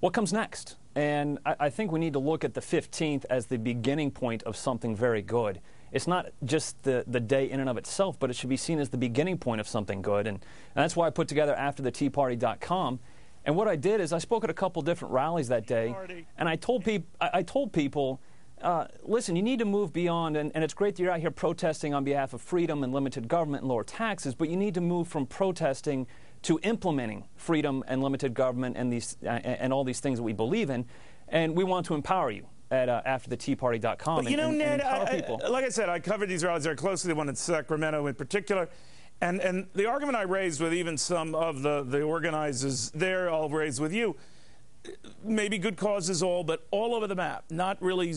what comes next? And I think we need to look at the 15th as the beginning point of something very good. It's not just the day in and of itself, but it should be seen as the beginning point of something good. And that's why I put together AfterTheTeaParty.com. And what I did is I spoke at a couple different rallies that day, and I told people, listen, you need to move beyond, and it's great that you're out here protesting on behalf of freedom and limited government and lower taxes, but you need to move from protesting to implementing freedom and limited government and these and all these things that we believe in, and we want to empower you at AfterTheTeaParty.com. But you know, Ned, people. like I said, I covered these rallies very closely, the one in Sacramento in particular. And the argument I raised with even some of the organizers there, I'll raise with you, maybe good causes all, but all over the map, not really,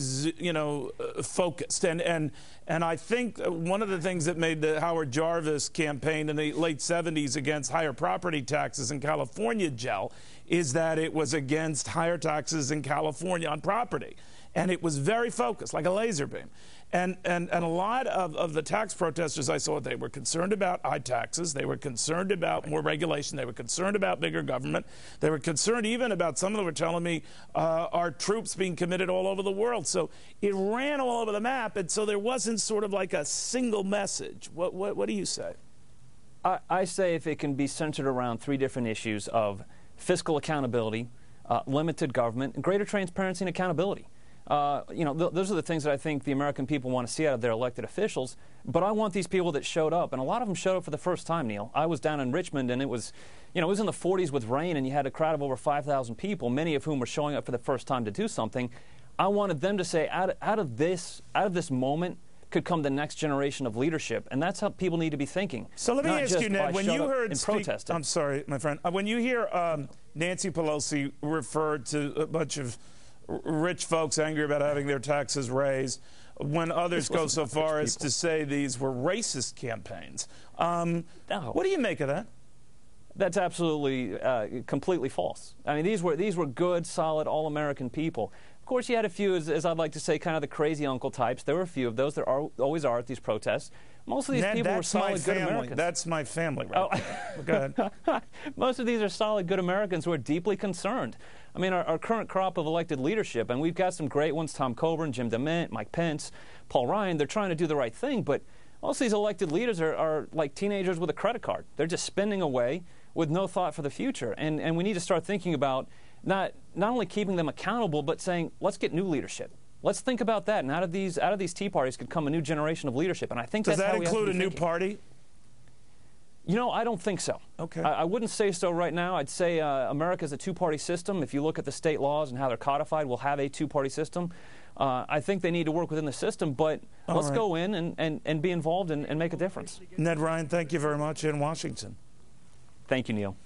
focused. And I think one of the things that made the Howard Jarvis campaign in the late 70s against higher property taxes in California gel is that it was against higher taxes in California on property. And it was very focused, like a laser beam. And a lot of the tax protesters I saw, they were concerned about high taxes. They were concerned about more regulation. They were concerned about bigger government. They were concerned even about, some of them were telling me, our troops being committed all over the world. So it ran all over the map, and so there wasn't sort of like a single message. What do you say? I say if it can be centered around three different issues of fiscal accountability, limited government, and greater transparency and accountability. Those are the things that I think the American people want to see out of their elected officials. But I want these people that showed up, and a lot of them showed up for the first time, Neil. I was down in Richmond, and it was in the 40s with rain, and you had a crowd of over 5,000 people, many of whom were showing up for the first time to do something. I wanted them to say, out of this moment could come the next generation of leadership, and that's how people need to be thinking. So let me ask you, Ned, when you heard protesting. I'm sorry, my friend. When you hear Nancy Pelosi refer to a bunch of rich folks angry about having their taxes raised, when others go so far as to say these were racist campaigns. What do you make of that? That's absolutely, completely false. I mean, these were good, solid, all-American people. Of course, you had a few, as I'd like to say, kind of the crazy uncle types. There were a few of those. There always are at these protests. Most of these people were solid, good Americans. That's my family right there. Go ahead. Most of these are solid, good Americans who are deeply concerned. I mean, our current crop of elected leadership, and we've got some great ones, Tom Coburn, Jim DeMint, Mike Pence, Paul Ryan, they're trying to do the right thing, but most of these elected leaders are like teenagers with a credit card. They're just spending away with no thought for the future. And we need to start thinking about not only keeping them accountable, but saying, let's get new leadership. Let's think about that. And out of these tea parties could come a new generation of leadership. And I think does that's that how we have to include be a new thinking. party? You know, I don't think so. Okay. I wouldn't say so right now. I'd say America's a two-party system. If you look at the state laws and how they're codified, we'll have a two-party system. I think they need to work within the system, but let's go in and be involved and make a difference. Ned Ryun, thank you very much in Washington. Thank you, Neil.